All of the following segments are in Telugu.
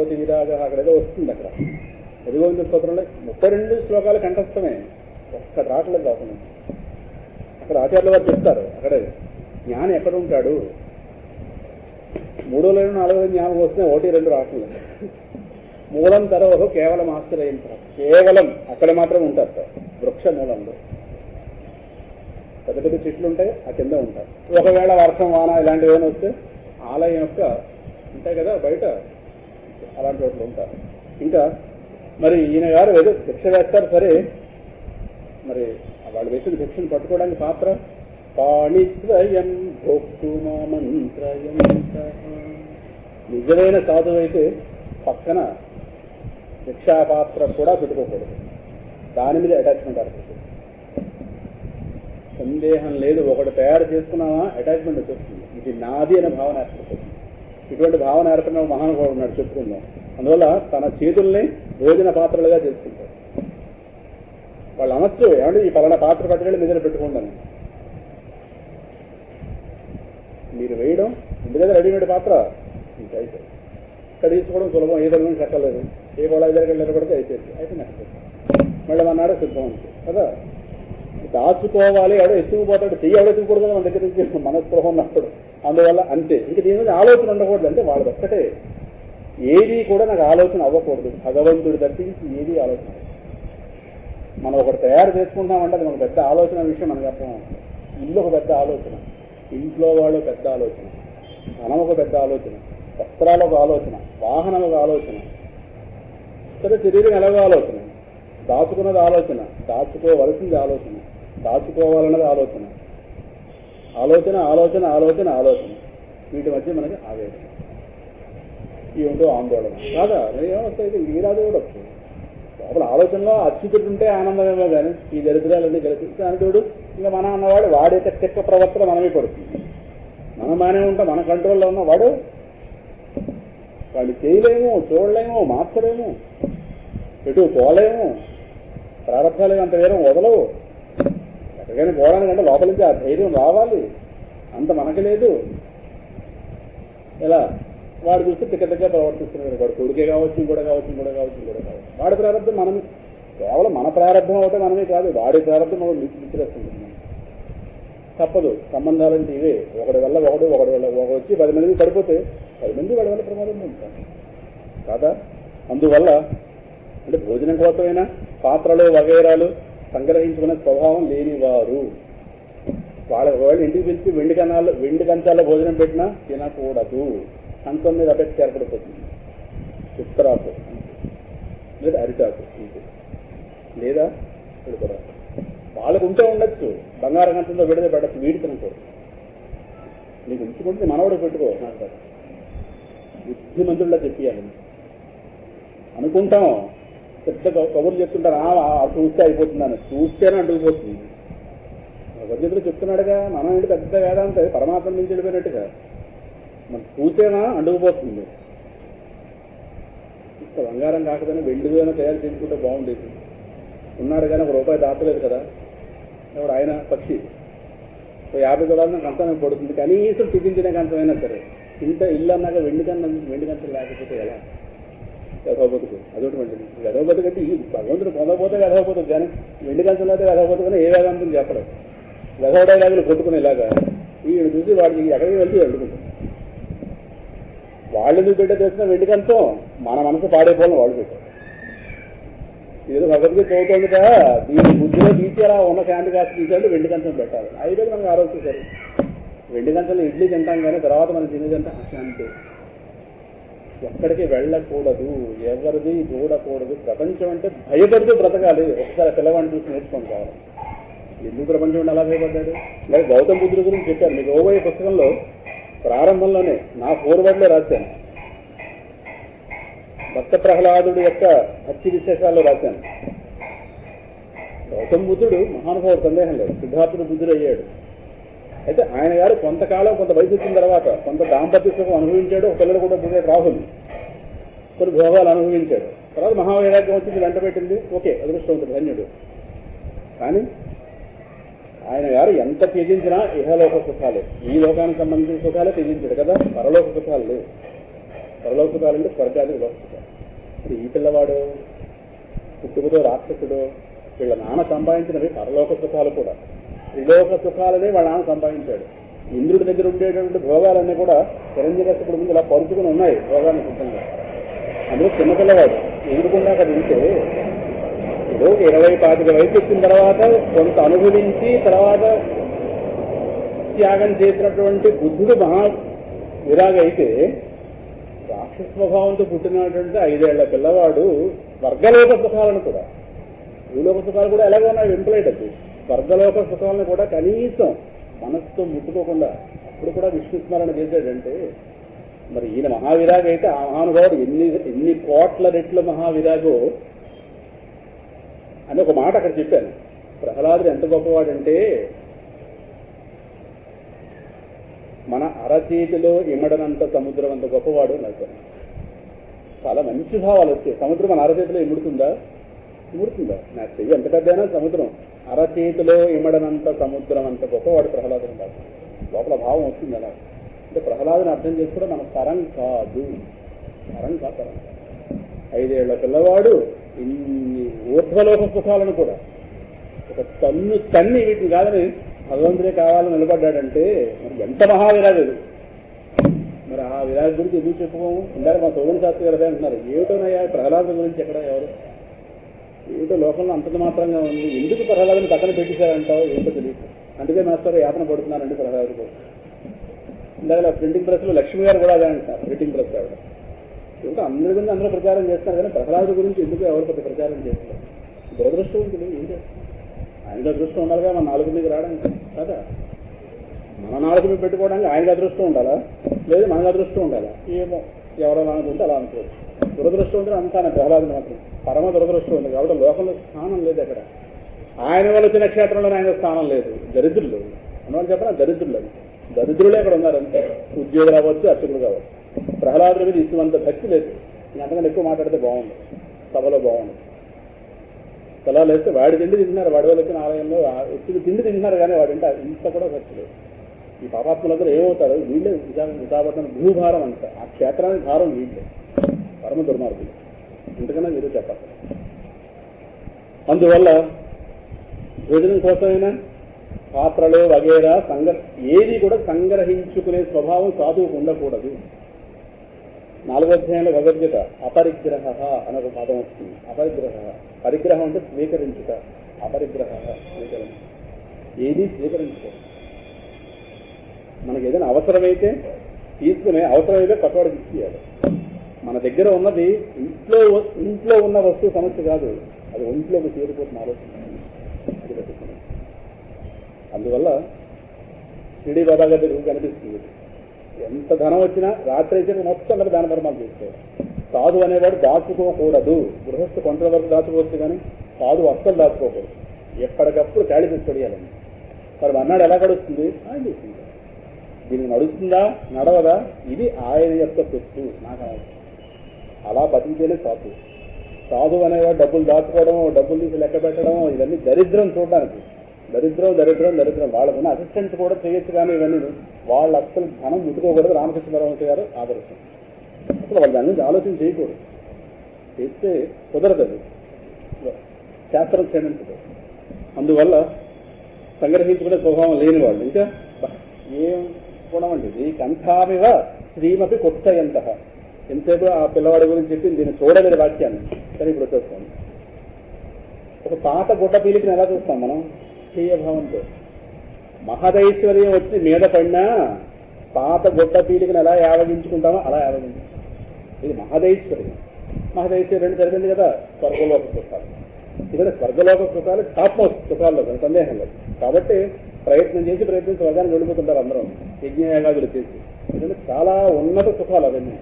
భగవతి విరాగ అక్కడ ఏదో వస్తుంది. అక్కడ ఎదుగోవింద స్తోత్రంలో 32 శ్లోకాలు కంఠస్థమే, ఒక్క రావట్లేదు కాకుండా. అక్కడ ఆచార్యుల వారు చెప్తారు, అక్కడే జ్ఞానం ఎక్కడ ఉంటాడు, 3 లేదు 4 జ్ఞానం వస్తే 1 2 రావట్లేదు. మూలం తరవహో కేవలం ఆశ్రయించారు, కేవలం అక్కడ మాత్రం ఉంటారు సార్. వృక్ష మూలంలో పెద్ద పెద్ద చెట్లు ఉంటాయి, ఆ కింద ఉంటారు. ఒకవేళ వర్షం వాన ఇలాంటివి ఏమైనా వస్తే ఆలయం యొక్క ఉంటాయి కదా బయట, అలాంటి చోట్ల ఉంటారు. ఇంకా మరి ఈయన గారు ఏదో భిక్ష వేస్తారు సరే, మరి వాళ్ళు వేసిన భిక్షను పట్టుకోవడానికి పాత్ర పాణిత్రయం భోక్తుమామంత్రయం. నిజమైన సాధువు అయితే పక్కన భిక్షాపాత్ర కూడా పెట్టుకోకూడదు, దాని మీద అటాచ్మెంట్ ఏర్పడుతుంది. సందేహం లేదు, ఒకటి తయారు చేసుకున్నామా అటాచ్మెంట్ వచ్చేస్తుంది, ఇది నాది అనే భావన ఏర్పడుతుంది. ఇటువంటి భావన ఏర్పడిన మహానుభావుడు ఉన్నాడు, చెప్పుకుందాం. అందువల్ల తన చేతుల్ని భోజన పాత్రలుగా చేసుకుంటారు. వాళ్ళు అనొచ్చు, ఏమంటే ఈ పలానా పాత్ర పట్టుకెళ్ళి మీద పెట్టుకోండి. మీరు వేయడం ఇంటి దగ్గర రెడీమేడ్ పాత్ర ఇంకా అయితే కడిగించుకోవడం సులభం, ఏ దగ్గర కట్టలేదు, ఏ గోళ దగ్గర నిలబడితే అయిపోయింది, అయితే నెక్స్ట్ మళ్ళీ అన్నాడు సిద్ధం ఉంది కదా. దాచుకోవాలి, ఎవడో ఎత్తుకుపోతాడు, చెయ్యి ఎవడో ఎత్తుకుపోదు కదా మన దగ్గర నుంచి, మనస్పృహం ఉన్నప్పుడు. అందువల్ల అంతే, ఇంక దీని మీద ఆలోచన ఉండకూడదు. అంటే వాళ్ళది ఒక్కటే, ఏది కూడా నాకు ఆలోచన అవ్వకూడదు, భగవంతుడు తప్పించి ఏది ఆలోచన. మనం ఒకటి తయారు చేసుకుంటామంటే అది మనకు పెద్ద ఆలోచన విషయం మనకు అర్థం. ఇల్లు ఒక పెద్ద ఆలోచన, ఇంట్లో వాళ్ళు పెద్ద ఆలోచన, ధనం ఒక పెద్ద ఆలోచన, వస్త్రాలు ఒక ఆలోచన, వాహనం ఒక ఆలోచన, సరే శరీరం ఎలాగో ఆలోచన, దాచుకున్నది ఆలోచన, దాచుకోవలసింది ఆలోచన, దాచుకోవాలన్నది ఆలోచన, ఆలోచన ఆలోచన ఆలోచన ఆలోచన. వీటి మధ్య మనకి ఆవేదన, ఏమిటో ఆందోళన కాదా. ఏమొస్తాయి వీరాదు కూడా వస్తుంది. లోపల ఆలోచనలో అచ్యుతుడు ఉంటే ఆనందమేమో కానీ ఈ దరిద్రాలన్నీ కలిసి దానితోడు ఇంకా మనం అన్నవాడు వాడి యొక్క చెక్క ప్రవర్తన మనమే పడుతుంది. మనం బాగానే ఉంటాం, మన కంట్రోల్లో ఉన్న వాడు వాడిని చేయలేము, చూడలేము, మార్చలేము, ఎటు పోలేము, ప్రారంభాలు అంత వేరం వదలవు. ఎక్కడికైనా పోవడానికంటే లోపల నుంచి ఆ ధైర్యం రావాలి, అంత మనకి లేదు. ఎలా వాడు చూస్తే తిక్కగా ప్రవర్తిస్తున్నాడు, వాడు కొడుకే కావచ్చు, ఇంకోటి కావచ్చు, ఇంకోటి కావచ్చు, ఇంకోటి కావచ్చు. వాడి ప్రారంభం మనం కేవలం మన ప్రారంభం అవటం మనమే కాదు, వాడి ప్రారంభం మనం మిత్రేస్తుంది. తప్పదు, సంబంధాలంటే ఇవే. ఒకటి వల్ల ఒకటి వచ్చి 10 మందికి పడిపోతే 10 మంది వాడి వల్ల ప్రమాదం ఉంటారు కాదా. అందువల్ల అంటే భోజనం కోసమైనా పాత్రలు వగైరాలు సంగ్రహించుకునే స్వభావం లేనివారు వాళ్ళు ఇంటికి పిలిచి వెండి కంచాల్లో భోజనం పెట్టినా తినకూడదు. కంచం మీద అపెక్ట్ ఏర్పడిపోతుంది. ఉత్తరాకు లేదా అరిటాకు లేదా పెడుకోరాకు. వాళ్ళకు ఉంటే ఉండొచ్చు, బంగారం కంచంతో పెడితే పెట్టచ్చు, వీడి తినకూడదు. నీకు ఉంచుకుంటే మనవాడు పెట్టుకో. బుద్ధిమంతుల్లా చెప్పాలి అనుకుంటాం. పెద్ద కబుర్లు చెప్తుంటారు, చూస్తే అయిపోతుందని. చూస్తేనే అంటుకుపోతుంది. భగవద్గీతలో చెప్తున్నాడుగా, మనం ఏంటి పెద్ద వేదాంత పరమాత్మ నుంచి వెళ్ళిపోయినట్టుగా మనం చూసేనా అంటుకుపోతుంది. ఇంత బంగారం కాకపోయినా వెండిదైనా తయారు చేసుకుంటే బాగుండేది. ఉన్నాడు కానీ ₹1 దాచలేదు కదా. ఇప్పుడు ఆయన పక్షి $50 కంచం పడుతుంది, కనీసం టిఫించిన కంచమైనా సరే. ఇంత ఇల్లు అన్నాక వెండి కంచం లేకపోతే ఎలా వెధవబతుకు. అదొకటి వెధవబతుకు అంటే ఈ భగవంతుడు పొందకపోతే వెధవబతుకు, కానీ వెండి కంచం అయితే వెధవబతుకుని ఏ వేదాంతం చెప్పలేదు. వెధవడైలాగులు కొట్టుకునేలాగా ఈయన చూసి వాడికి ఎక్కడికి వెళ్తే వెళ్ళుకుంటాం. వాళ్ళు ఎందుకు పెట్టే తెలిసిన వెండి కంచం మన మనసు పాడైపోవాలని వాళ్ళు పెట్టారు. ఏదో భగవద్గీత చదువుతుందిగా, దీని బుద్ధిలో తీసేలా ఉన్న శాంతి కాస్త తీసేంటే వెండి కంచం పెట్టాలి. అయితే మనకు ఆరోగ్యం సరే. వెండి కంచంలో ఇడ్లీ తింటాం కానీ తర్వాత మనం తినేదంటే అశాంతి. ఎక్కడికి వెళ్ళకూడదు, ఎవరిది చూడకూడదు. ప్రపంచం అంటే భయపడుతూ బ్రతకాలి. ఒకసారి పిల్లవాడిని చూసి నేర్చుకొని కావాలి. ఎందుకు ప్రపంచం అంటే అలా భయపడ్డాడు? లేదా గౌతమ బుద్ధుడి గురించి చెప్పారు మీకు. ఓవే పుస్తకంలో ప్రారంభంలోనే నా ఫోర్వర్డ్లో రాశాను. భక్త ప్రహ్లాదుడి యొక్క భక్తి విశేషాల్లో రాశాను. గౌతమ బుద్ధుడు మహానుభావుడు, సందేహం లేదు. సిద్ధార్థుడు బుద్ధుడు అయ్యాడు. అయితే ఆయన గారు కొంతకాలం కొంత వయసు వచ్చిన తర్వాత కొంత దాంపత్య సుఖం అనుభవించాడు. ఒక పిల్లలు కూడా పుట్టాడు రాహుల్, కొన్ని భోగాలు అనుభవించాడు. తర్వాత మహావైరాగ్యం వచ్చింది, వెంట పెట్టింది. ఓకే, అదృష్టవంతుడు, ధన్యుడు. కానీ ఆయన గారు ఎంత త్యజించినా ఇహలోక సుఖాలే. ఈ లోకానికి సంబంధించిన సుఖాలే త్యజించాడు కదా, పరలోక సుఖాలు లేవు. పరలోక సుఖాలంటే స్వర్గాది లోక సుఖాలు. మరి ఈ పిల్లవాడు పుట్టుకతో రాక్షసుడు వీళ్ళ నాన్న సంపాదించినవి పరలోక సుఖాలు కూడా. త్రిలోక సుఖాలనే వాళ్ళ నాన్న సంపాదించాడు. ఇంద్రుడి దగ్గర ఉండేటువంటి భోగాలన్నీ కూడా చిరంజీవి ముందు ఇలా పరుచుకుని ఉన్నాయి భోగాన్ని సిద్ధంగా. అందులో చిన్నపిల్లవాడు ఎదురుకుండా అక్కడ ఉంటే ఏదో 20-25 వయసు వచ్చిన తర్వాత కొంత అనుభవించి తర్వాత త్యాగం చేసినటువంటి బుద్ధుడు మహా విరాగ అయితే రాక్షస స్వభావంతో పుట్టినటువంటి 5 ఏళ్ల పిల్లవాడు స్వర్గలోక సుఖాలను కూడా, భూలోక సుఖాలు కూడా ఎలాగో ఉన్నాయి వెంపులైట్ అది, స్వర్గలోక సుఖాలను కూడా కనీసం మనస్సుతో ముట్టుకోకుండా అప్పుడు కూడా విష్ణు స్మరణ చేశాడంటే మరి ఈయన మహావిరాగ అయితే ఆ మహానుభావుడు ఎన్ని కోట్ల రెట్ల మహావిరాగో అని ఒక మాట అక్కడ చెప్పాను. ప్రహ్లాదుడు ఎంత గొప్పవాడంటే మన అరచేతిలో ఇమ్మడనంత సముద్రం అంత గొప్పవాడు నాకు. చాలా మంచి భావాలు వచ్చాయి. సముద్రం మన అరచేతిలో ఇముడుతుందా? ఇముడుతుందా? నాకు చెయ్యి ఎంత పెద్దైనా సముద్రం అరచేతిలో ఇమ్మడనంత సముద్రం అంత గొప్పవాడు ప్రహ్లాదుని కాదు. లోపల భావం వచ్చింది అలా. అంటే ప్రహ్లాదుని అర్థం చేసుకోవడం మన తరం కాదు, తరం కాదు, తరం కాదు. 5 ఏళ్ల పిల్లవాడు ఇన్ని ఊర్ధ్వలోక సుఖాలను కూడా ఒక తన్ని వీటిని కాదని భగవంతుడే కావాలని నిలబడ్డాడంటే మరి ఎంత మహావిరాగుడు. మరి ఆ విరాగ గురించి ఎందుకు చెప్పుకోము? ఇందాక మా సోదన శాస్త్రి గారు అంటున్నారు, ఏమిటోనయ్యా ప్రహ్లాదు గురించి ఎక్కడ ఎవరు ఏమిటో లోకంలో అంతటి మాత్రంగా ఉంది, ఎందుకు ప్రహ్లాదుని పక్కన పెట్టేశారంటావు ఏంటో తెలియదు. అందుకే మాస్టర్ యాతన పడుతున్నారండి ప్రహ్లాదు కోసం. ఇందాక ప్రింటింగ్ ప్రెస్లో లక్ష్మి గారు కూడా అదే అంటారు, ప్రింటింగ్ ప్రెస్ ఆవిడ. ఇంకా అందరి గురించి అందరూ ప్రచారం చేస్తున్నారు కానీ ప్రహ్లాదు గురించి ఎందుకు ఎవరు పెద్ద ప్రచారం చేస్తున్నారు? దురదృష్టం ఉంటుంది, ఏం చేస్తారు? ఆయనకు అదృష్టం ఉండాలిగా మన 4 మీద రావడానికి కదా. మన 4 మీద పెట్టుకోవడానికి ఆయనకు అదృష్టం ఉండాలా, లేదు మనకు అదృష్టం ఉండాలా? ఏమో ఎవరో అనుకుంటే అలా అనుకోవచ్చు. దురదృష్టం ఉంటే అంతానే ప్రహ్లాదుని మాత్రం పరమ దురదృష్టం ఉంది. కాబట్టి లోకంలో స్థానం లేదు అక్కడ. ఆయన వల్ల వచ్చిన క్షేత్రంలో ఆయన స్థానం లేదు. దరిద్రులు అన్నవాళ్ళు చెప్పిన దరిద్రులు, దరిద్రులే అక్కడ ఉన్నారంటే ఉద్యోగులు అవ్వచ్చు, అర్చకులు కావచ్చు. ప్రహ్లాదుల మీద ఇటువంటి భక్తి లేదు. అంతకంటే ఎక్కువ మాట్లాడితే బాగుంది, సభలో బాగుంది. పొలాలు వేస్తే వాడి తిండి తింటున్నారు, వాడి వాళ్ళు వచ్చిన ఆలయంలో ఎత్తుకు తిండి తింటున్నారు కానీ వాడింటే ఇంత కూడా ఖర్చు లేదు. ఈ పాపాత్ములందరూ ఏమవుతారు? వీళ్ళే విశాఖపట్నం భూభారం అంట, ఆ క్షేత్రానికి భారం వీళ్ళే, పరమ దుర్మార్గులు. ఇంతకన్నా మీరు చెప్పాలి. అందువల్ల భోజనం కోసమైనా పాత్రలు వగేరా ఏది కూడా సంగ్రహించుకునే స్వభావం సాధువుకు ఉండకూడదు. 4వ అధ్యాయంలో భగవద్గీత అపరిగ్రహ అని ఒక పదం వస్తుంది. అపరిగ్రహ, పరిగ్రహం అంటే స్వీకరించుట, అపరిగ్రహ స్వీకరణ, ఏది స్వీకరించుకోవాలి. మనకి ఏదైనా అవసరమైతే తీసుకునే, అవసరమైతే పక్కవాడికి ఇచ్చేయాలి. మన దగ్గర ఉన్నది ఇంట్లో ఉన్న వస్తువు సమస్య కాదు, అది ఒంట్లోకి చేరిపోతున్న ఆలోచన. అది పెట్టుకున్నాం. అందువల్ల షిరిడి బాబా గారి దగ్గర కనిపిస్తుంది, ఎంత ధనం వచ్చినా రాత్రి అయితే మొత్తం దాన ధర్మాలు చేసుకోవాలి. సాధు అనేవాడు దాచుకోకూడదు. గృహస్థు కొంత వరకు దాచుకోవచ్చు కానీ సాధు అస్సలు దాచుకోకూడదు. ఎప్పటికప్పుడు ఖాళీ చేసి పడేయాలండి. మరి అన్నాడు ఎలా గడుస్తుంది? ఆయన చేస్తుంది. దీనికి నడుస్తుందా నడవదా ఇది ఆయన యొక్క సొత్తు, నాకు అలా బతికితేనే సాధు. సాధు అనేవాడు డబ్బులు దాచుకోవడం, డబ్బులు తీసి లెక్క పెట్టడం, ఇవన్నీ దరిద్రం చూడడానికి. దరిద్రం దరిద్రం దరిద్రం. వాళ్ళకున్న అసిస్టెంట్స్ కూడా చేయొచ్చు కానీ ఇవన్నీ వాళ్ళు అస్సలు ధనం ముట్టుకోకూడదు. రామకృష్ణ పరమహంస గారు ఆదర్శం. అసలు వాళ్ళు దాని గురించి ఆలోచన చేయకూడదు. చేస్తే కుదరదు, శాస్త్రం క్షమించదు. అందువల్ల సంగ్రహించుకునే స్వభావం లేని వాళ్ళు ఇంకా ఏం గుణం అండి ఇది? కంఠామివ శ్రీమతి కొత్తయంత. ఎంతసేపు ఆ పిల్లవాడి గురించి చెప్పి దీన్ని చూడలేదు వాక్యాన్ని, కానీ ఇప్పుడు వచ్చేస్తాను. ఒక పాత గుడ్డ పీలికని ఎలా చూస్తాం మనం? భావంతో మహదైశ్వర్యం వచ్చి మీద పడినా పాత గుడ్డ పీలికను ఎలా యావగించుకుంటామో అలా యావగించుకుంటాం. ఇది మహదైశ్వర్యం. మహదైశ్వర్యం జరిగింది కదా స్వర్గలోక సుఖాలు. ఇక్కడ స్వర్గలోక సుఖాలు టాప్ మోస్ట్ సుఖాల్లో సందేహం లేదు. కాబట్టి ప్రయత్నం చేసి స్వర్గానికి వెళ్ళిపోతుంటారు అందరం యజ్ఞయాగాదులు చేసి. ఎందుకంటే చాలా ఉన్నత సుఖాలు అవన్నీ,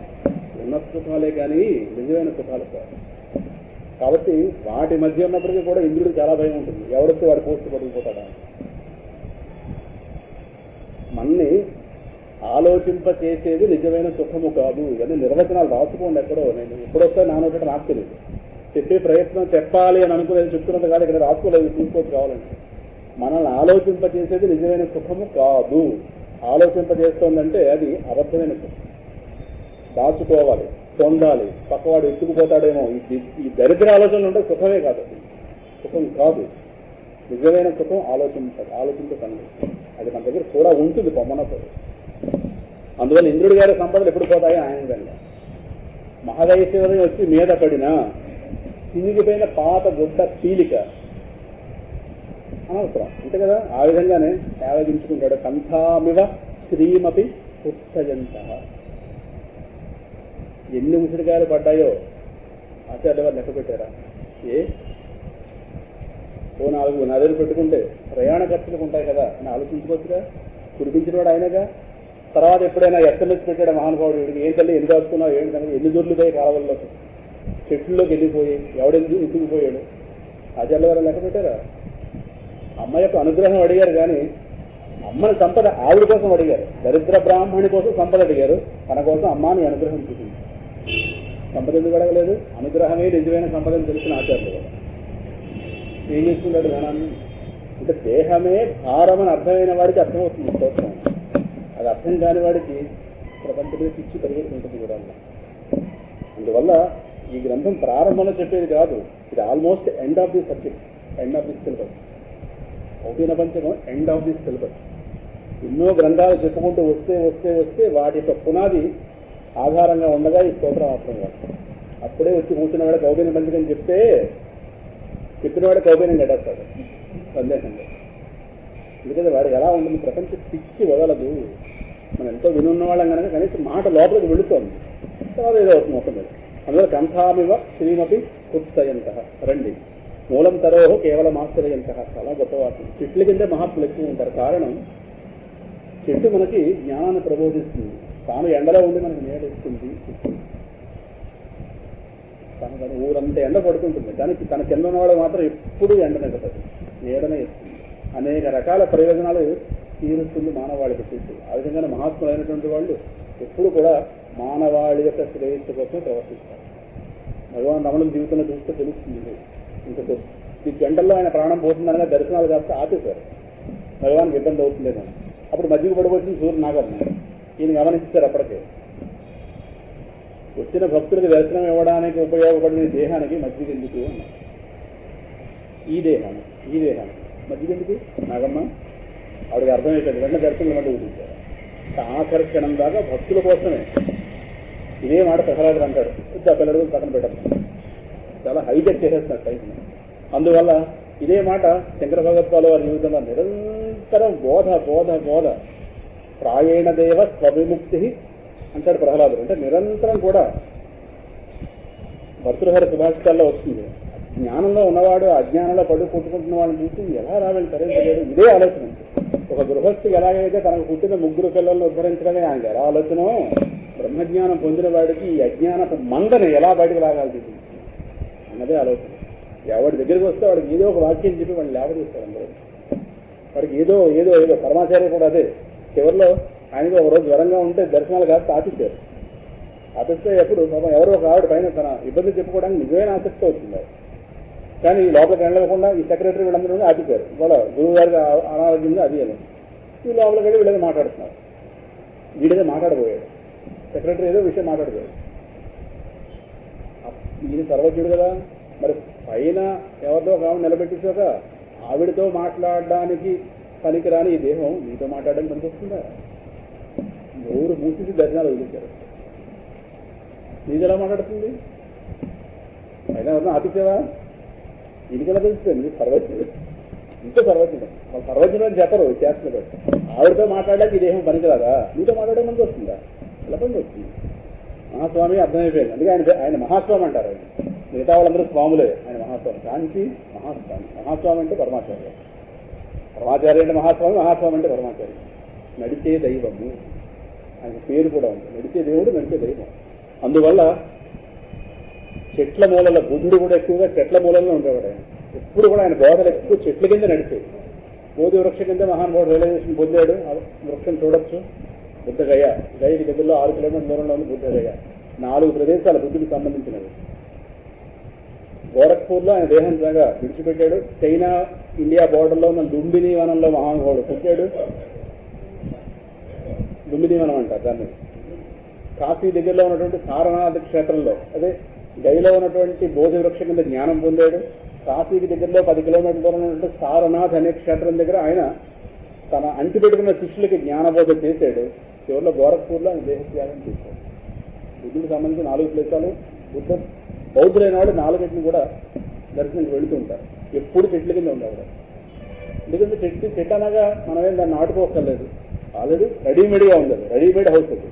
ఉన్నత సుఖాలే కానీ నిజమైన సుఖాలు కాదు. కాబట్టి వాటి మధ్య ఉన్నప్పటికీ కూడా ఇంద్రుడికి చాలా భయం ఉంటుంది, ఎవరితో వాడు పోస్ట్ పడిపోతాడా. మన్ని ఆలోచింపచేసేది నిజమైన సుఖము కాదు. ఇవన్నీ నిర్వచనాలు రాసుకోండి ఎక్కడో. నేను ఎప్పుడొస్తా నానొకటి నాకు తెలియదు. చెప్పే ప్రయత్నం చెప్పాలి అని అనుకునేది చెప్తున్నది కాదు, ఇక్కడ రాసుకోలేదు, చూసుకోవచ్చు కావాలంటే. మనల్ని ఆలోచింపచేసేది నిజమైన సుఖము కాదు. ఆలోచింపజేస్తోందంటే అది అబద్ధమైన సుఖం. దాచుకోవాలి. పొందాలి, పక్కవాడు ఎత్తుకుపోతాడేమో, ఈ దరిద్ర ఆలోచనలు ఉంటే సుఖమే కాదు, సుఖం కాదు. నిజమైన సుఖం ఆలోచించకండి. అది మన దగ్గర కూడా ఉంటుంది పొమ్మనప్పుడు. అందువల్ల ఇంద్రుడి గారి సంపదలు ఎప్పుడు పోతాయో ఆయన విధంగా మహదైశ్వర్యం వచ్చి మీద పడినా చినిగిపోయిన పాత గుడ్డ పీలిక అనవసరం, అంతే కదా. ఆ విధంగానే ఆలోచించుకుంటాడు. కంఠామివ శ్రీమపి ఉత్సయంత. ఎన్ని ఉసిరికాయలు పడ్డాయో ఆచార్య వారు లెక్క పెట్టారా? ఓ 4 నదులు పెట్టుకుంటే ప్రయాణ ఖర్చులకు ఉంటాయి కదా అని ఆలోచించుకోవచ్చుగా. కురిపించిన వాడు ఆయనగా. తర్వాత ఎప్పుడైనా ఎస్ఎంఎస్ పెట్టాడు మహానుభావుడు, వీడికి ఏం తల్లి ఎందుకు దాచుకున్నావు, ఏంటి సంగతి, ఎన్ని దొర్లుతాయి కాలవల్లోకి, చెట్లలోకి వెళ్ళిపోయి ఎవడెందుకు ఎత్తుకుపోయాడు. ఆచార్య వారు లెక్క పెట్టారా? అమ్మ యొక్క అనుగ్రహం అడిగారు కానీ అమ్మని సంపద ఆవిడ కోసం అడిగారు. దరిద్ర బ్రాహ్మణి కోసం సంపద అడిగారు, తన కోసం అమ్మాని అనుగ్రహం చూసింది. సంపద ఎందుకు అడగలేదు? అనుగ్రహమే నిజమైన సంపదని తెలిసిన ఆచార్యులు కదా. ఏం చేస్తున్నాడు ధనాన్ని అంటే దేహమే భారమని అర్థమైన వాడికి అర్థమవుతుంది స్తోత్రం. అది అర్థం కాని వాడికి ప్రపంచమే పిచ్చి పరిగెత్తుంటుంది కూడా. అందువల్ల ఈ గ్రంథం ప్రారంభంలో చెప్పేది కాదు, ఇది almost end of the subject, end of the syllabus. భౌతిక పంచకం ఎండ్ ఆఫ్ ది సిలబస్. ఎన్నో గ్రంథాలు చెప్పుకుంటూ వస్తే వస్తే వస్తే వాటి యొక్క పునాది ఆధారంగా ఉండగా ఈ స్తోత్రం మాత్రం కాదు. అప్పుడే వచ్చి కూర్చున్న వాడికి కౌబీన పంచకం చెప్తే చెప్పిన వాడు కౌబీనం కట్టేస్తాడు సందేహంగా. ఎందుకంటే వాడికి ఎలా ఉంటుంది, ప్రపంచం పిచ్చి వదలదు. మనం ఎంతో వినున్న వాళ్ళం కనుక కనీసం మాట లోపలికి వెళుతోంది, తర్వాత ఏదో అవుతుంది మొత్తం మీద. అందులో కంఠామివ శ్రీమపి ఉత్సయంత. రండి, మూలం తరోహో కేవలం ఆశ్రయంత. చాలా గొప్ప వాక్యం. చెట్ల కింద మహాత్ములు ఎక్కువ ఉంటారు. కారణం, చెట్టు మనకి జ్ఞానాన్ని ప్రబోధిస్తుంది. తాను ఎండలో ఉండి మనకి నేడిస్తుంది. తను ఊరంతా ఎండ పడుతుంటుంది, కానీ తన కింద ఉన్నవాడు మాత్రం ఎప్పుడు ఎండనెడుతుంది, నీడనే ఇస్తుంది. అనేక రకాల ప్రయోజనాలు తీరుస్తుంది మానవాళికి చెట్టు. ఆ విధంగానే మహాత్ములైనటువంటి వాళ్ళు ఎప్పుడు కూడా మానవాళి యొక్క శ్రేయస్సు కోసం ప్రవర్తిస్తారు. భగవాన్ రమణుల జీవితంలో చూస్తే తెలుస్తుంది. ఇంకా ఈ గంటల్లో ఆయన ప్రాణం పోతుందనగా దర్శనాలు కాస్త ఆపేశారు. భగవాన్కి ఇబ్బంది అవుతుందేమో. అప్పుడు మధ్యకు పడిపోతుంది సూర్య నాగమ్మ. ఈయన గమనించారు. అప్పటికే వచ్చిన భక్తులకు దర్శనం ఇవ్వడానికి ఉపయోగపడిన దేహానికి మజ్జిగ ఎందుకు అన్నారు. ఈ దేహానికి మజ్జిగ ఎందుకు నాగమ్మ? ఆవిడకి అర్థమైపోయింది. వెంటనే దర్శనం మళ్ళీ ఊరించారు. ఆకర్షణం దాకా భక్తుల కోసమే. ఇదే మాట ప్రహ్లాదుడు అంటాడు. ఆ పిల్లలు పక్కన పెట్టడం చాలా హైజెక్ చేసేస్తున్నారు టైంని. అందువల్ల ఇదే మాట శంకర భగవత్పాల వారి జీవితంలో నిరంతరం బోధ ప్రాయేణ దేవ స్వవిముక్తి అంటాడు ప్రహ్లాదుడు. అంటే నిరంతరం కూడా భర్తృహర సుభాషితాల్లో వస్తుంది. జ్ఞానంలో ఉన్నవాడు అజ్ఞానంలో కొట్టుకుంటున్న వాళ్ళని చూసి ఎలా రావాలని తరించలేడు. ఇదే ఆలోచన. ఒక గృహస్థికి ఎలాగైతే తనకు పుట్టిన 3 పిల్లలను ఉద్ధరించడమే ఆయనకి ఎలా ఆలోచన, బ్రహ్మజ్ఞానం పొందిన వాడికి ఈ అజ్ఞానపు మందని ఎలా బయటకు రాగాల్సింది అన్నదే ఆలోచన. ఎవరి దగ్గరికి వస్తే వాడికి ఏదో ఒక వాక్యం చెప్పి వాడిని లేవదీస్తారు. అందరూ వాడికి ఏదో పరమాచార్య కూడా అదే. చివరిలో ఆయనకి ఒకరోజు జ్వరంగా ఉంటే దర్శనాలు కాస్త ఆపిస్తారు. ఆపిస్తే ఎప్పుడు ఎవరో ఒక ఆవిడ పైన తన ఇబ్బంది చెప్పుకోవడానికి నిజమైన ఆసక్తి అవుతుంది. కానీ ఈ లోపలికి వెళ్ళకుండా ఈ సెక్రటరీ వీళ్ళందరూ ఆపిస్తారు. వాళ్ళ గురువు గారికి అనారోగ్యంగా అది అని ఈ లోపలికి వెళ్ళి వీళ్ళని మాట్లాడుతున్నారు. వీడిదే మాట్లాడబోయాడు. సెక్రటరీ ఏదో విషయం మాట్లాడబోయాడు. ఈయన సర్వజ్ఞుడు కదా. మరి పైన ఎవరితో ఒక ఆవిడ నిలబెట్టించాక ఆవిడతో మాట్లాడడానికి పనికిరాని ఈ దేహం మీతో మాట్లాడడానికి పనికొస్తుందా? ఎవరు మూసి దర్శనాలు వదిలించారు. నీది ఎలా మాట్లాడుతుంది? అయినా ఎవరిని ఆపిచ్చావా? ఇది కదా తెలుస్తుంది సర్వజ్ఞుడు. ఇంకో సర్వజ్ఞుడు. వాళ్ళు సర్వజ్ఞుడు అని చెప్పరు చేస్తున్న బట్టి. ఆవిడతో మాట్లాడడానికి ఈ దేహం పనికిరాదా? నీతో మాట్లాడడం మనకు వస్తుందా? ఇలా పని వస్తుంది. మహాస్వామి అర్థమైపోయింది. అందుకే ఆయన మహాస్వామి అంటారు. ఆయన మిగతా వాళ్ళందరూ స్వాములే, ఆయన మహాస్వామి. కాంచి మహాస్వామి అంటే పరమాచార్య, పరమాచార్య అంటే మహాస్వామి అంటే పరమాచార్య. నడిచే దైవము ఆయన పేరు కూడా ఉంది. నడిచే దేవుడు, నడిచే దైవం. అందువల్ల చెట్ల మూలల బుద్ధుడు కూడా ఎక్కువగా చెట్ల మూలంలో ఉండేవాడు. ఆయన ఎప్పుడు కూడా ఆయన బోధలు ఎక్కువ చెట్ల కింద నడిచేది. బోధి వృక్ష కింద మహానుభావుడు రియలైజేషన్ పొందాడు. వృక్షం చూడొచ్చు. బుద్ధగయ, గయకి దగ్గరలో 6 కిలోమీటర్ల దూరంలో ఉంది బుద్ధగయ. 4 ప్రదేశాలు బుద్ధుడికి సంబంధించినవి. గోరఖ్పూర్లో ఆయన దేహం విడిచిపెట్టాడు. చైనా ఇండియా బోర్డర్లో ఉన్న లుంబిని వనంలో మహానుభావుడు పుట్టాడు. లుంబిని వనం అంటారు దాన్ని. కాశీ దగ్గరలో ఉన్నటువంటి సారనాథ్ క్షేత్రంలో, అదే గైలో ఉన్నటువంటి బోధి వృక్షం కింద జ్ఞానం పొందాడు. కాశీకి దగ్గరలో 10 కిలోమీటర్ల దూరం ఉన్నటువంటి సారనాథ్ అనే క్షేత్రం దగ్గర ఆయన తన అంటిపెట్టుకున్న శిష్యులకి జ్ఞానబోధ చేశాడు. చివరిలో గోరఖ్పూర్లో ఆయన దేహత్యాగం చేశాడు. బుద్ధుడికి సంబంధించి 4 ప్లేసాలు బౌద్ధులైన వాళ్ళు 4 కూడా దర్శనానికి వెళుతూ ఉంటారు. ఎప్పుడు చెట్ల కింద ఉండేవాడు. ఎందుకంటే చెట్టు అనగా మనమేం దాన్ని నాటుకోక్కర్లేదు, ఆల్రెడీ రెడీమేడ్గా ఉండదు. రెడీమేడ్ హౌస్ అది.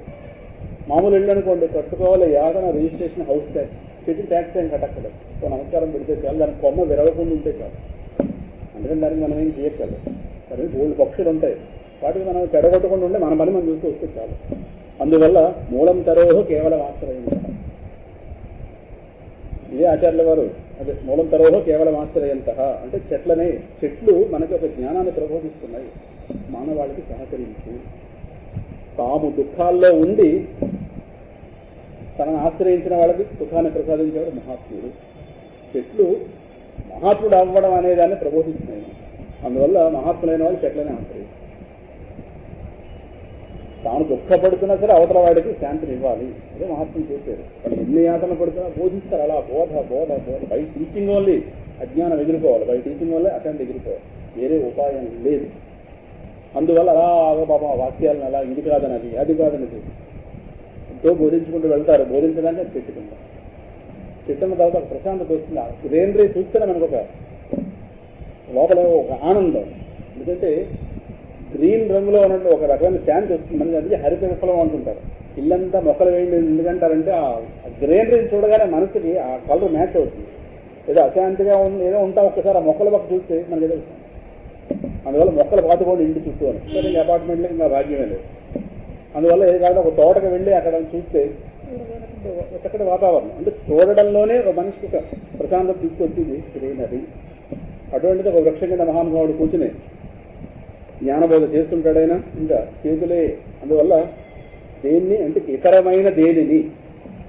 మామూలు ఇళ్ళు అనుకోండి, కట్టుకోవాలి, యాదన రిజిస్ట్రేషన్, హౌస్ ట్యాక్స్, చెట్టు ట్యాక్స్ ఏం కట్టక్కర్లేదు. నమస్కారం పెడితే చాలు, దానికి కొమ్మ విరవకుండా ఉంటే చాలు. అందుకని దానికి మనం ఏం చేయక్కర్లేదు. సరే బోల్డ్ పక్షులు ఉంటాయి, వాటికి మనం చెడగొట్టకుండా ఉంటే మన పని మనం చూస్తూ వస్తే చాలు. అందువల్ల మూలం తరోహో కేవలం ఆశ్రయం. ఇదే ఆచార్యుల వారు అదే మూలం తరోహో కేవలం ఆశ్రయంత అంటే చెట్లు మనకి ఒక జ్ఞానాన్ని ప్రబోధిస్తున్నాయి. మానవాళికి సహకరించి తాము దుఃఖాల్లో ఉండి తనను ఆశ్రయించిన వాళ్ళకి సుఖాన్ని ప్రసాదించేవాడు మహాత్ముడు. చెట్లు మహాత్ముడు అవ్వడం అనేదాన్ని ప్రబోధిస్తున్నాయి. అందువల్ల మహాత్ములైన వాళ్ళు చెట్లనే ఆశ్రయిస్తారు. తాను దుఃఖపడుతున్నా సరే అవతల వాడికి శాంతిని ఇవ్వాలి. అదే మహాత్ములు చేశారు. వాళ్ళు ఎన్ని యాతన పడుతున్నా బోధిస్తారు. అలా బోధ బై టీచింగ్ వల్లే అజ్ఞానం ఎగిరిపోవాలి, బై టీచింగ్ వల్లే అశాంతి ఎగిరిపోవాలి. వేరే ఉపాయం లేదు. అందువల్ల అలా బాబా వాక్యాలను అలా ఇది కాదనది అది కాదనది ఎంతో బోధించుకుంటూ వెళ్తారు. బోధించడానికి చెట్టుకుంటారు. చెట్టున్న తర్వాత ఒక ప్రశాంతత వస్తుంది. గ్రీనరీ చూస్తేనే మనకు ఒక లోపల ఒక ఆనందం. ఎందుకంటే గ్రీన్ రంగులో ఉన్నట్టు ఒక రకమైన శాంతి వస్తుంది మనకి. అందుకే హరిత విప్లవం అంటుంటారు. ఇల్లంతా మొక్కలు వేయండి ఎందుకంటారంటే ఆ గ్రీనరీ చూడగానే మనసుకి ఆ కలర్ మ్యాచ్ అవుతుంది. ఏదో అశాంతిగా ఏదో ఉంటా ఒక్కసారి ఆ మొక్కల పక్క చూస్తే మనకి ఏదో. అందువల్ల మొక్కలు పాతుకోండి ఇంటి చుట్టూ అని. ఇంకా అపార్ట్మెంట్లో ఇంకా భాగ్యమే లేదు. అందువల్ల ఏది కాదు ఒక తోటకు వెళ్ళి అక్కడ చూస్తే చక్కటి వాతావరణం. అంటే చూడడంలోనే ఒక మనిషికి ఒక ప్రశాంతత తీసుకొచ్చింది గ్రీనరీ. అటువంటిది ఒక వృక్షం కింద మహానుభావుడు కూర్చుని జ్ఞానబోధ చేస్తుంటాడైనా ఇంకా చేతులే. అందువల్ల దేన్ని అంటే ఇతరమైన దేనిని,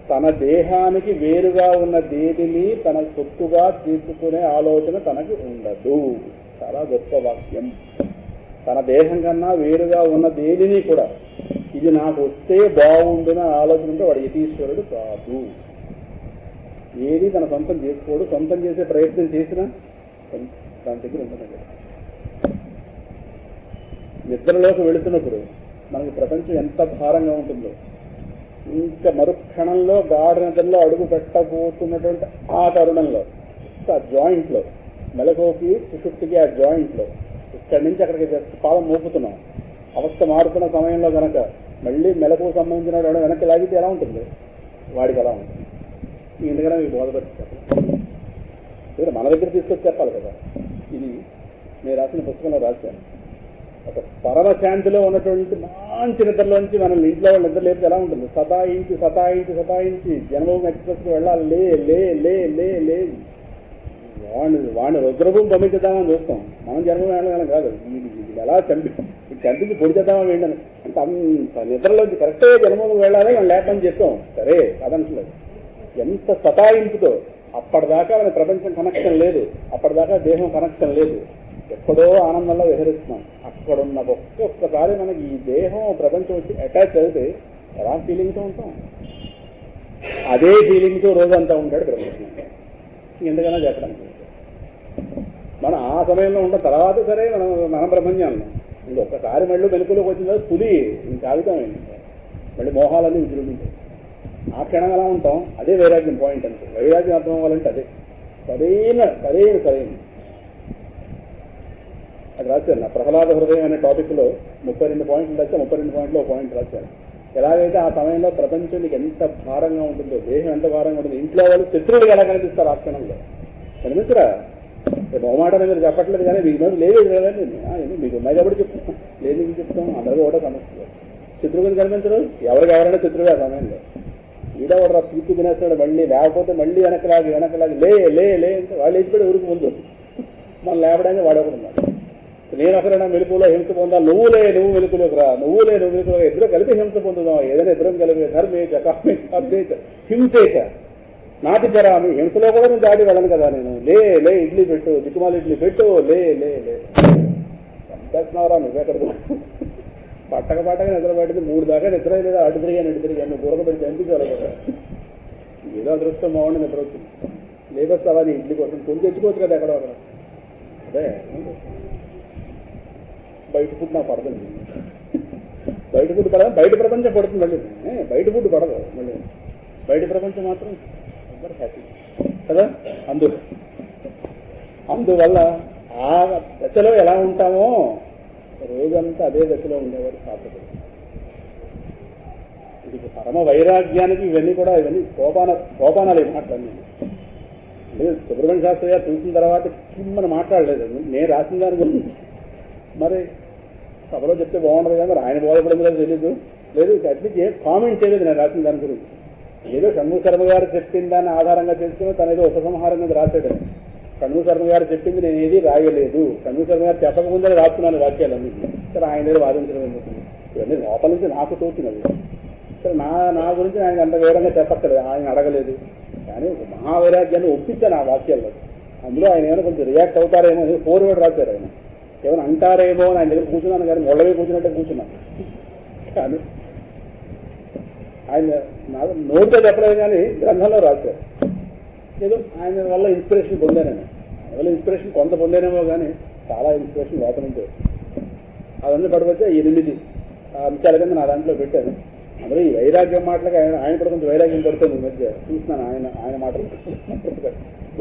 తన దేహానికి వేరుగా ఉన్న దేనిని తన సొత్తుగా తీసుకునే ఆలోచన తనకి ఉండదు. చాలా గొప్ప వాక్యం. తన దేహం కన్నా వేరుగా ఉన్న దేనిని కూడా ఇది నాకు వస్తే బాగుండున ఆలోచన ఉంటే వాడు యతీశ్వరుడు కాదు. ఏది తన సొంతం చేసుకోడు. సొంతం చేసే ప్రయత్నం చేసినా దాని దగ్గర ఉండదు. నిద్రలోకి వెళుతున్నప్పుడు మనకి ప్రపంచం ఎంత భారంగా ఉంటుందో, ఇంకా మరుక్షణంలో గాఢ నిద్రలో అడుగు పెట్టబోతున్నటువంటి ఆ తరుణంలో ఆ జాయింట్లో మెలకువకి సుషుప్తికి ఆ జాయింట్లో ఇక్కడి నుంచి అక్కడికి పాదం మోపుతున్నాం. అవస్థ మారుతున్న సమయంలో కనుక మళ్ళీ మెలకువకు సంబంధించిన వాడు వెనక్కి లాగితే ఎలా ఉంటుంది? వాడికి ఎలా ఉంటుంది? ఎందుకనే మీకు బోధపడి చెప్పాలి, మన దగ్గర తీసుకొచ్చి చెప్పాలి కదా. ఇది నేను రాసిన పుస్తకంలో రాశాను. ఒక పరమశాంతిలో ఉన్నటువంటి మంచి నిద్రలోంచి మనల్ని ఇంట్లో వాళ్ళు నిద్ర లేపితే ఎలా ఉంటుంది? సతాయించి జన్మభూమి ఎక్స్ప్రెస్కి వెళ్ళాలి. లే లే లే లే లే వాడిని రుద్రభూమి పంపించేద్దామని చూస్తాం. మనం జన్మభూమి వెళ్ళాలని కాదు. ఇది ఎలా చంపించి పొడి చేద్దామని వెళ్ళాను అంటే అంత నిద్రలోంచి కరెక్ట్గా జన్మభూమికి వెళ్ళాలి మనం లేపని చెప్తాం. సరే కాదంటలేదు. ఎంత సతాయింపుతో అప్పటిదాకా మన ప్రపంచం కనెక్షన్ లేదు, అప్పటిదాకా దేహం కనెక్షన్ లేదు, ఎక్కడో ఆనందంలో విహరిస్తున్నాం. అక్కడున్న ఒక్కసారి మనకి ఈ దేహం ప్రపంచం వచ్చి అటాచ్ అయితే ఎలా ఫీలింగ్తో ఉంటాం? అదే ఫీలింగ్తో రోజంతా ఉంటాడు ప్రపంచం. ఎందుకైనా చెప్పడానికి మనం ఆ సమయంలో ఉంటాం. తర్వాత సరే మనం ప్రపంచాలను ఇంకొకసారి మళ్ళీ వెనుకలోకి వచ్చిన తర్వాత పులి కాగితమైంది, మళ్ళీ మోహాలన్నీ విజృంభించాయి. ఆ క్షణం ఎలా ఉంటాం? అదే వైరాగ్యం పాయింట్ అంటే. వైరాగ్యం అర్థం అవ్వాలంటే అదే సరైన అది రాశాను. నా ప్రహ్లాద హృదయం అనే టాపిక్లో 32 పాయింట్లు రాస్తే 32 పాయింట్లో ఒక పాయింట్ రాశాను. ఎలాగైతే ఆ సమయంలో ప్రపంచం నీకు ఎంత భారంగా ఉంటుందో, దేహం ఎంత భారంగా ఉంటుంది, ఇంట్లో వాళ్ళు శత్రువులు ఎలా కనిపిస్తారు ఆ క్షణంలో కనిపించరా? మొహమాట మీరు చెప్పట్లేదు కానీ మీకు రోజు లేదు కదండి. మీకు ఉన్నాయి కాబట్టి చెప్తాం, లేదు మీకు చెప్తాం. అందరికీ కూడా సమస్య. శత్రువుని కనిపించరు. ఎవరైనా శత్రువే ఆ సమయంలో. ఈడ కూడా పూర్తి తినేస్తాడు మళ్ళీ, లేకపోతే మళ్ళీ వెనకలాగి లే లే లే అంటే వాళ్ళు ఎత్తిపడి ఊరికి ముందు మనం లేపడానికి వాడేకున్నాడు. నేను ఒకరైనా మెలుపులో హింస పొందా, నువ్వు మెలుపులోకి రా, నువ్వు మెలుపులో ఇద్దరు కలిపి హింస పొందుదాం. ఏదైనా ఇద్దరం కలిపి ధర్మేచ కామేచ అద్వేచ హింసేచ నాటి చరామి. హింసలో కూడా నేను దాటి వెళ్ళను కదా నేను. లే ఇడ్లీ పెట్టు, దిక్కుమాల ఇడ్లీ పెట్టు, లే చంపేస్తున్నావురా నువ్వెక్కడ పట్టక నిద్ర పట్టింది 3 దాకా నిద్ర లేదా అటు తిరిగాను బుర్ర పెట్టి చంపించాలి కదా. ఏదో అదృష్టం బాగుండి నిద్ర వచ్చింది. లేకొస్తావా నీ ఇంటికి కోసం కొని తెచ్చుకోవచ్చు కదా ఎక్కడో అక్కడ. అదే బయట ఫుడ్ నాకు పడదండి. బయట ఫుడ్ పడదు, బయట ప్రపంచం పడుతుంది మళ్ళీ. బయట ఫుడ్ పడదు మళ్ళీ, బయట ప్రపంచం మాత్రం అందరూ హ్యాపీ కదా. అందువల్ల ఆ దశలో ఎలా ఉంటామో రోజంతా అదే దశలో ఉండేవారు సాధకుడు. ఇది పరమ వైరాగ్యానికి ఇవన్నీ సోపానాలు మాట్లాడినాను. సుబ్రహ్మణ్య శాస్త్రి గారు చూసిన తర్వాత కిమ్మని మాట్లాడలేదు. నేను రాసిన దాని గురించి మరి సభలో చెప్తే బాగుండదు కదా, మరి ఆయన బోధపడిందో తెలీదు. లేదు అట్లీస్ట్ ఏం కామెంట్ చేయలేదు నేను రాసిన దాని గురించి. ఏదో షణ్ముఖ శర్మ గారు చెప్పిన దాన్ని ఆధారంగా చేసుకుని తన ఏదో ఉపసంహారం మీద రాశాడు. షణ్ముఖ శర్మ గారు చెప్పింది నేను ఏది రాయలేదు, షణ్ముఖ శర్మ గారు చెప్పకముందే రాస్తున్నాను వాక్యాలన్నీ. సరే ఆయన దగ్గర వాదించడం ఎందుకు, ఇవన్నీ లోపల నుంచి నాకు తోచినవి. సరే నా గురించి ఆయన అంత వివరంగా చెప్పక్కర్లేదు, ఆయన అడగలేదు. కానీ ఒక మహావైరాగ్యాన్ని ఒప్పించాను ఆ వాక్యాల్లో. అందులో ఆయన ఏమైనా కొంచెం రియాక్ట్ అవుతారేమో అని 4 వర్డ్ రాశారు. ఆయన ఏమైనా అంటారేమో అని ఆయన దగ్గర కూర్చున్నాను, కానీ మొళ్ళవే కూర్చున్నట్టే కూర్చున్నాను. కానీ ఆయన నోటితో చెప్పలేదు, కానీ గ్రంథంలో రాశారు. ఏదో ఆయన వల్ల ఇన్స్పిరేషన్ పొందానని, ఆయన వల్ల ఇన్స్పిరేషన్ కొంత పొందానేమో, కానీ చాలా ఇన్స్పిరేషన్ లోపల నుంచి అవన్నీ పడిపోతే 8 అంశాల కింద నా దాంట్లో పెట్టాను. అందులో ఈ వైరాగ్యం మాటలకి ఆయన కూడా కొంచెం వైరాగ్యం పడుతుంది ఈ మధ్య. చూస్తున్నాను ఆయన మాటలు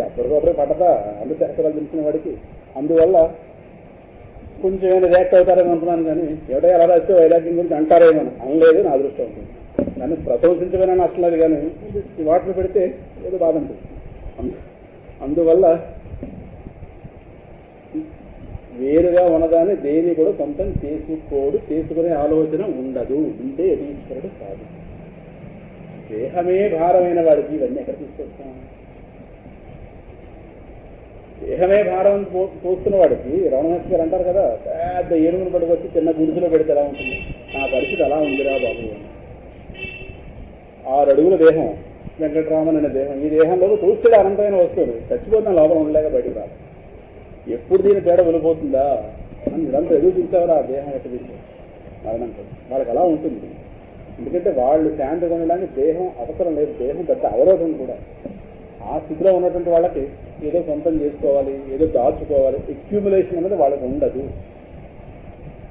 ఎప్పటికప్పుడు పడతా అందు శాస్త్రాలు తెలిసిన వాడికి. అందువల్ల కొంచెం ఏమైనా రియాక్ట్ అవుతారని అనుకున్నాను, కానీ ఎవడో ఎలా రాస్తే వైరాగ్యం గురించి అంటారేమో అనలేదు. నా అదృష్టం ఉంటుంది. నన్ను ప్రశంసించమని అసలు, కానీ వాటిని పెడితే ఏదో బాధ ఉంటుంది. అందువల్ల వేరుగా ఉన్నదాన్ని దేని కూడా సొంతం చేసుకునే ఆలోచన ఉండదు. ఉంటే యతీశ్వరుడు కాదు. దేహమే భారమైన వాడికి ఇవన్నీ ఎక్కడ తీసుకొస్తాం? దేహమే భారం పోస్తున్న వాడికి రమణమహర్షి గారు అంటారు కదా, పెద్ద ఏనుగును పట్టుకొచ్చి చిన్న గుడిసెలో పెడితే ఎలా ఉంటుంది? నా పరిస్థితి అలా ఉందిరా బాబు. 6 అడుగుల దేహం, వెంకటరామన్ అనే దేహం. ఈ దేహంలో చూస్తే అనంతమైన వస్తువులు, చచ్చిపోతున్న లోపల ఉండలేక బయటకు రాదు. ఎప్పుడు దీని తేడా వెళ్ళిపోతుందా అని ఇదంతా ఎదురు చూసేవారు. ఆ దేహం ఎక్కడ మరణంతో వాళ్ళకి అలా ఉంటుంది. ఎందుకంటే వాళ్ళు శాంతిగా ఉండడానికి దేహం అవసరం లేదు. దేహం పెద్ద అవరోధం కూడా. ఆ స్థితిలో ఉన్నటువంటి వాళ్ళకి ఏదో సొంతం చేసుకోవాలి, ఏదో దాచుకోవాలి, ఎక్యూములేషన్ అనేది వాళ్ళకి ఉండదు.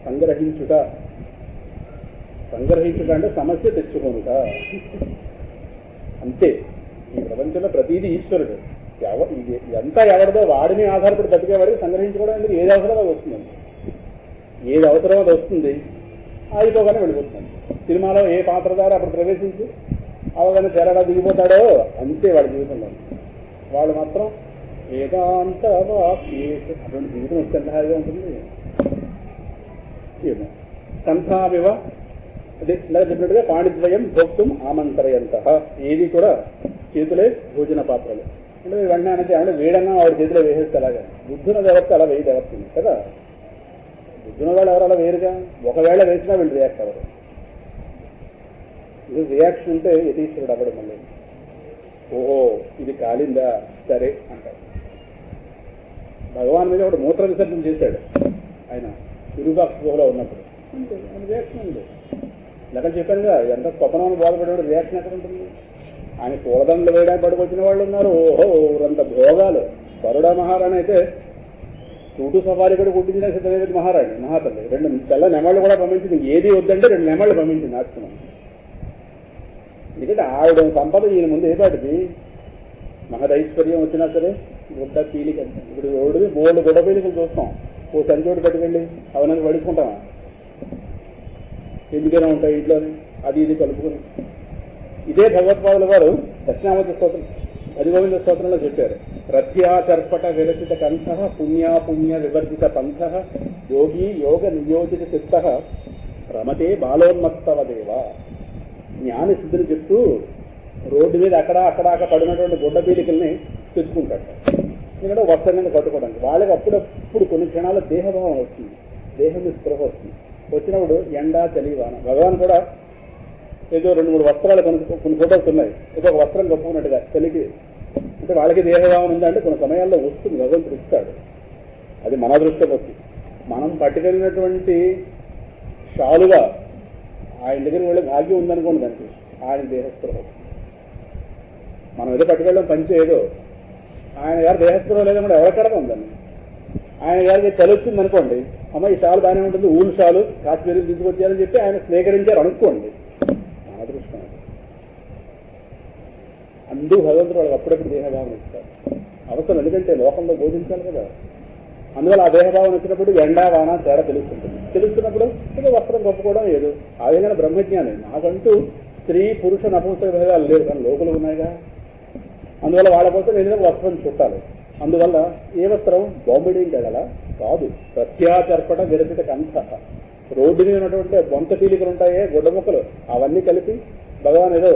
సంగ్రహించుట అంటే సమస్య తెచ్చుకొనుట అంతే. ఈ ప్రపంచంలో ప్రతిదీ ఈశ్వరుడు. ఇదంతా ఎవరిదో వాడిని ఆధారపడి బతికేవాడికి సంగ్రహించుకోవడం ఎందుకు? ఏది అవసరమో అది వస్తుందండి. ఏది అవసరమో అది వస్తుంది, ఆగిపోగానే వెళ్ళిపోతుంది. సినిమాలో ఏ పాత్రధారి అప్పుడు ప్రవేశించి అవగానే తెరడా దిగిపోతాడో అంతే వాడి జీవితంలో. వాళ్ళు మాత్రం ఏకాంత అటువంటి జీవితం వస్తే ఎంత హాయిగా ఉంటుంది. ఏమో సంథావివ అదే ఇలా చెప్పినట్టుగా పాణిద్వయం భోక్తం ఆమంతరయంత. ఏది కూడా చేతులే భోజన పాత్రలు అంటే వెంటనే అంటే వేడన్నా వాడి చేతిలో వేసేస్తే అలాగా. బుద్ధున వ్యవస్థ అలా వేయి వ్యవస్థ కదా. బుద్ధున వాళ్ళు ఎవరు అలా వేరుగా, ఒకవేళ వేసినా వీళ్ళు రియాక్ట్ అవ్వరు. ఇది రియాక్షన్ ఉంటే యతీశ్వరుడు అవ్వడం. మళ్ళీ ఓహో ఇది కాలిందా సరే అంటారు. భగవాన్ మీద ఒకటి మూత్ర విసర్జన చేశాడు ఆయన విరూపాక్ష గుహలో ఉన్నప్పుడు. అంతే ఆయన రియాక్షన్ ఉంది. లెక్క చెప్పానుగా, ఎంత స్వప్నాన్ని బాధపడేవాడు రియాక్షన్ ఎక్కడ ఉంటుంది? ఆయన పూలదండలు వేయడానికి పడుకొచ్చిన వాళ్ళు ఉన్నారు. ఓహో ఊరంత భోగాలు. బరోడా మహారాణి అయితే చూటు సఫారీ కూడా కుట్టించిన సిద్ధదేవి మహాతల్లి 2 తెల్ల నెమళ్ళు కూడా పంపించింది. ఏది వద్దంటే 2 నెమళ్ళు పంపించింది ఆశ్రమం. ఎందుకంటే ఆవిడ సంపద ఈయన ముందు ఏపాటిది. మహదైశ్వర్యం వచ్చినా సరే గుడ్డ పీలిక. ఇప్పుడు ఓడిది బోల్డ్ గుడ్డ పీలికలు చూస్తాం. ఓ సంచోటు పట్టుకెళ్ళి అవన్నీ పడుకుంటామా? ఎందుకైనా ఉంటాయి ఇంట్లోనే అది ఇది కలుపుకొని. ఇదే భగవత్పాదుల వారు దక్షిణామూర్తి స్తోత్రం 10వ స్తోత్రంలో చెప్పారు. రథ్యాచర్పట విరచిత కంఠ పుణ్యాపుణ్య వివర్జిత పంథ యోగి యోగ నియోజిత చిత్త రమతే బాలోన్మత్తవదేవ. జ్ఞాని సిద్ధులు చెప్తూ రోడ్డు మీద అక్కడ పడినటువంటి గుడ్డ పీలికల్ని తెచ్చుకుంటాడు. ఎందుకంటే వస్త్రంగా కట్టుకోవడానికి. వాళ్ళకి అప్పుడప్పుడు కొన్ని క్షణాలు దేహభావం వస్తుంది, దేహం స్పృహ వస్తుంది. వచ్చినప్పుడు ఎండ చలి వాన. భగవాన్ కూడా ఏదో 2-3 వస్త్రాలు కొన్ని ఫోటోస్ ఉన్నాయి. ఏదో ఒక వస్త్రం కప్పుకున్నట్టుగా చలికి. అంటే వాళ్ళకి దేహభావం ఉందంటే కొన్ని సమయాల్లో వస్తుంది, భగవంతుడు ఇస్తాడు. అది మన దృష్టికి వస్తుంది. మనం పట్టుకెళ్ళినటువంటి షాలుగా ఆయన దగ్గర వెళ్ళే భాగ్యం ఉందనుకోండి దానికి, ఆయన దేహస్పృహ. మనం ఏదో పట్టుకెళ్ళడం పంచి ఏదో, ఆయన గారు దేహస్పృహ లేదన్నమాట ఎవరికడగా ఉందండి. ఆయన గారికి తల వచ్చింది అనుకోండి, అమ్మ ఈ షాలు బాగానే ఉంటుంది, ఊళ్ళు షాలు కాశ్మీర్ తీసుకొచ్చారని చెప్పి ఆయన స్వీకరించారు అనుకోండి, అదృష్టం. అందుకు భగవంతుడు వాళ్ళకి అప్పుడప్పుడు దేహభావన ఇస్తారు అవసరం, ఎందుకంటే లోకంలో బోధించాలి కదా. అందువల్ల ఆ దేహభావన వచ్చినప్పుడు ఎండా వాన తేడా తెలుస్తుంటుంది. తెలుస్తున్నప్పుడు ఏదో వస్త్రం కప్పుకోవడం ఏదో ఆ విధంగా బ్రహ్మజ్ఞానం. నాకంటూ స్త్రీ పురుష నపుంసక భేదాలు లేవు, కానీ లోపల ఉన్నాయిగా. అందువల్ల వాళ్ళ కోసం ఏదైనా వస్త్రం చుట్టాలి. అందువల్ల ఏ వస్త్రం బాంబిడీం కదల కాదు, ప్రత్యాచర్పట విరచిత కంఠ. రోడ్డు మీద ఉన్నటువంటి బొంత పీలికలు ఉంటాయే, గుడ్డ ముక్కలు, అవన్నీ కలిపి భగవాన్ ఏదో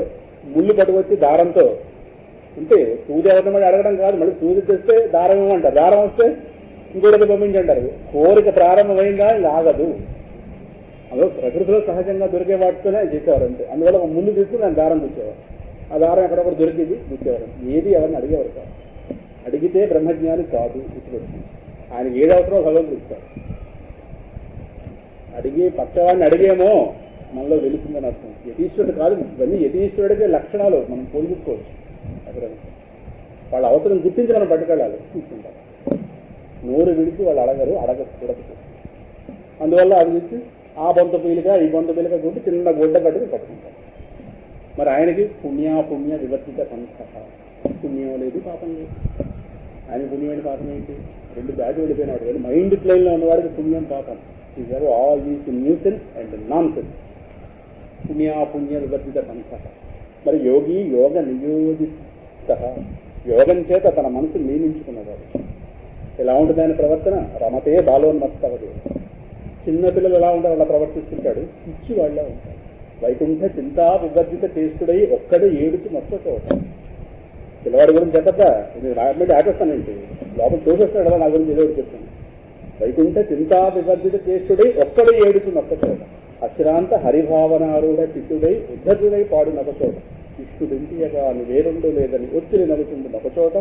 ముళ్ళు పట్టుకొచ్చి దారంతో ఉంటే సూది ఎవరినమని అడగడం కాదు, మళ్ళీ సూది తెస్తే దారం ఇవ్వమంటారు, దారం వస్తే ఇంకోటికి పంపించంటారు. కోరిక ప్రారంభమైందా ఇంకా ఆగదు. అదో ప్రకృతిలో సహజంగా దొరికే వాటితోనే చేసేవారు అంతే. అందువల్ల ఒక ముళ్ళు తీసుకుని దాని దారం తెచ్చేవారు. ఆ దారం ఎక్కడొకటి దొరికింది తెచ్చేవారు. ఏది ఎవరిని అడిగేవారు కాదు. అడిగితే బ్రహ్మజ్ఞాని కాదు ఇప్పుడు. ఆయన ఏది అవసరమో భగవంతుడు ఇస్తారు. అడిగి పక్కవాడిని అడిగేమో మనలో వెలుతుందని అర్థం. యతీశ్వరుడు కాదు, ఇవన్నీ యతీశ్వరుడికే లక్షణాలు మనం పొందుకోవచ్చు. అక్కడ వాళ్ళ అవసరం గుర్తించి మనం పట్టుకెళ్ళాలి, తీసుకుంటారు. నోరు విడిచి వాళ్ళు అడగకూడదు. అందువల్ల అది విడిచి ఆ బొంత పీలిగా ఈ బొంత పీలిగా కొట్టి చిన్న గుడ్డ కట్టుకుని పట్టుకుంటారు. మరి ఆయనకి పుణ్య వివర్తిత సంస్థ. పుణ్యం లేదు, పాపం లేదు. ఆయన పుణ్యమైన పాపం ఏంటి? రెండు బ్యాగ్ వెళ్ళిపోయినాడు. కానీ మైండ్ ప్లేన్లో ఉన్నవాడికి పుణ్యం పాపం is all is nuisance and non sense. పుణ్య వివర్తిత సంస్థ. మరి యోగి యోగ నియోజిత, యోగం చేత తన మనసు నియమించుకున్నవాడు. ఎలా ఉంటుంది ఆయన ప్రవర్తన? రమతే బాలోన్మత్తవది. చిన్నపిల్లలు ఎలా ఉంటారు అలా ప్రవర్తిస్తుంటాడు, పిచ్చి వాళ్ళ ఉంటాడు. వైకుంఠ చింతా వివర్జిత చేస్తుడై ఒక్కడే ఏడుచు మర్చిపోతాడు. పిల్లవాడి గురించి చెప్పద్దా, ఇది రాయమంటే ఆపేస్తానండి, లోపల చూసేస్తాడు కదా నా గురించి ఏదో చెప్తాను. వైకుంఠ చింతా వివర్జిత చేస్తుడై ఒక్కడే ఏడుచు మర్చిపోతాడు. అశ్రాంత హరిభావనారూఢ చిత్తుడై ఉద్ధతుడై పాడు నొకచోట. ఇష్టుడింటియగా వేరుండు లేదని ఒత్తిడి నలుచుండు నొకచోట.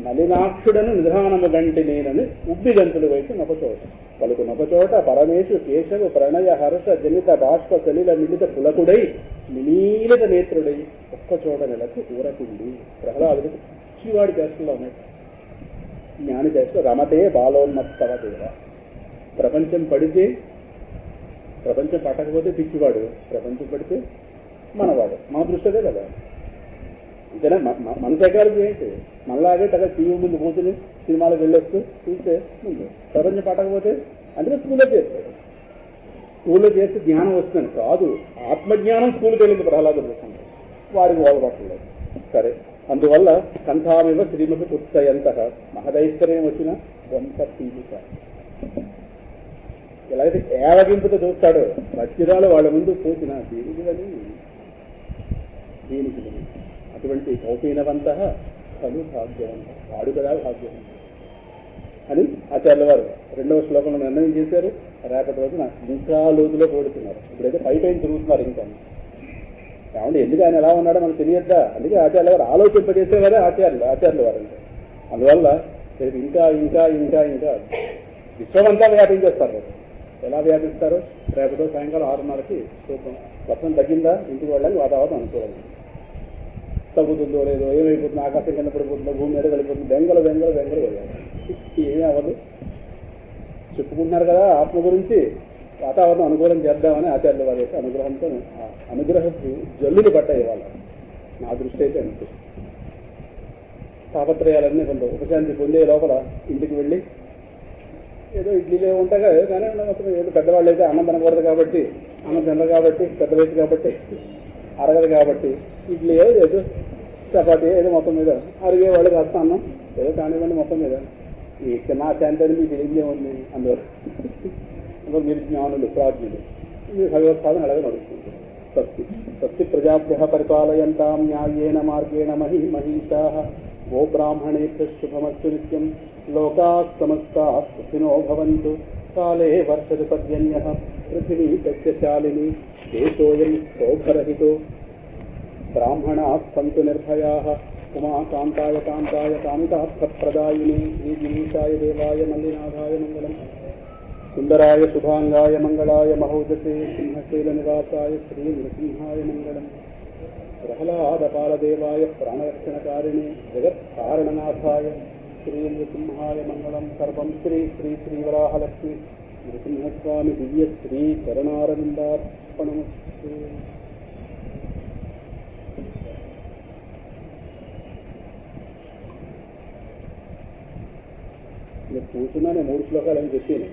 నలినాక్షుడను నిధానము గంటి నేనని ఉబ్బిగంతులు వైపు నొకచోట. పలుకు నొకచోట పరమేశు కేశవు ప్రణయ హర్ష జనిత బాష్ప సలిల మిలిత పులకుడై నిమీలిత నేత్రుడై ఒక్కచోట నెలకు ఊరకుండి. ప్రహ్లాదుడికి పిచ్చివాడి చేష్టలో ఉన్నాయి, జ్ఞాని చేస్తూ రమతే బాలోన్మత్తవ దేవ. ప్రపంచం పట్టకపోతే పిచ్చివాడు, ప్రపంచం పడితే మనవాడు. మన దృష్టిదే కదా. అంతేనా? మన సైకాలజీ ఏంటి? మనలాగే కదా టీవీ ముందు కూర్చుని సినిమాలకు వెళ్ళొస్తూ చూస్తే ముందు. ప్రపంచం పట్టకపోతే అందుకే స్కూల్లో చేస్తాడు. స్కూల్లో చేస్తే జ్ఞానం వస్తుంది కాదు, ఆత్మజ్ఞానం స్కూల్కి వెళ్ళింది ప్రహ్లాదుడు చూస్తుంది, వాడికి వాళ్ళు పట్టలేదు. సరే, అందువల్ల కంఠామివ శ్రీమతి పుత్సయంత మహదైశ్వర్యం వచ్చిన వంత పీలిక. ఎలా అయితే ఏవగింపుతో చూస్తాడో వజ్రాలు వాళ్ళ ముందు చూసిన దీనికి అటువంటి కౌపీనవంత కలు భాగ్యవంత, వాడు కదా భాగ్యవంత అని ఆచార్యుల వారు 2వ శ్లోకంలో నిర్ణయం చేశారు. రేపటి రోజున ఇంకా లోతులో కోడుతున్నారు. ఇప్పుడైతే పై తిరుగుతున్నారు. ఇంకా ఏమంటే ఎందుకు ఆయన ఎలా ఉన్నాడో మనకు తెలియద్దా? అందుకే ఆచార్యుల వారు ఆలోచింపజేసేవారే ఆచార్యుల వారు అంటే. అందువల్ల ఇంకా ఇంకా ఇంకా ఇంకా విశ్వమంతా వ్యాపించేస్తారు. ఎలా వ్యాపిస్తారు? రేపటి సాయంకాలం 6:30కి చూద్దాం. వర్షం తగ్గిందా, ఇంటికి వెళ్ళాలని వాతావరణం అనుకోవాలి. తగ్గుతుందో లేదో, ఏమైపోతుందో, ఆకాశం కింద పడిపోతుందో, భూమి మీద వెళ్ళిపోతుంది, బెంగలు వెళ్ళాలి. ఏమీ అవ్వదు. చెప్పుకుంటున్నారు కదా ఆత్మ గురించి, వాతావరణం అనుకూలం చేద్దామని ఆచార్యుల వారి యొక్క అనుగ్రహంతో అనుగ్రహపు జల్లులు పట్టాయి వాళ్ళ. నా దృష్టి అయితే అంతే. తాపత్రయాలన్నీ కొంత ఉపశాంతి పొందే లోపల ఇంటికి వెళ్ళి ఏదో ఇడ్లీలో ఉంటాయి కదా, కానీ మొత్తం ఏదో పెద్దవాళ్ళు అయితే అన్నం తినకూడదు కాబట్టి, అన్నం తినరు కాబట్టి, పెద్ద వయసు కాబట్టి, అరగదు కాబట్టి ఇడ్లీ ఏదో చపాతీ ఏదో మొత్తం మీద అరిగే వాళ్ళు కాస్త అన్నం ఏదో కానివ్వండి మొత్తం మీద. నా శాంతి మీకు తెలియదే ఉంది. అందులో మీరు జ్ఞానులు ప్రాజ్ఞులు, మీరు భగవత్పాదం అలాగే నడుస్తుంది. స్వస్తి ప్రజాభ్య పరిపాలయంతాం న్యాయేన మార్గేణ మహీషాః గో బ్రాహ్మణేభ్యః శుభమస్తు నిత్యం. లోకాః సమస్తాః సుఖినో భవంతు. కాలే వర్షతు పర్జన్యః పృథివీ సస్యశాలినీ. దేశోऽయం శోభరహితో బ్రాహ్మణాః సంతు నిర్భయాః. ఉమాకాంతాయ కాంతాయ కామితార్థప్రదాయిని. శ్రీ గిరీశాయ దేవాయ మల్లినాథాయ మంగళం. సుందరాయ శుభాంగాయ మంగళాయ మహోదతే సింహశైలనివాసాయ శ్రీ నృసింహాయ మంగళం. ప్రహ్లాదపాలదేవాయ ప్రాణరక్షణకారిణే జగత్కారణనాథాయ శ్రీ నృసింహాయ మంగళం. సర్వం శ్రీ శ్రీ శ్రీవరాహలక్ష్మి నృసింహస్వామి దివ్య శ్రీ చరణారవిందార్పణమస్తు. నేను కూర్చున్నానే 3 శ్లోకాలు అని చెప్పాను.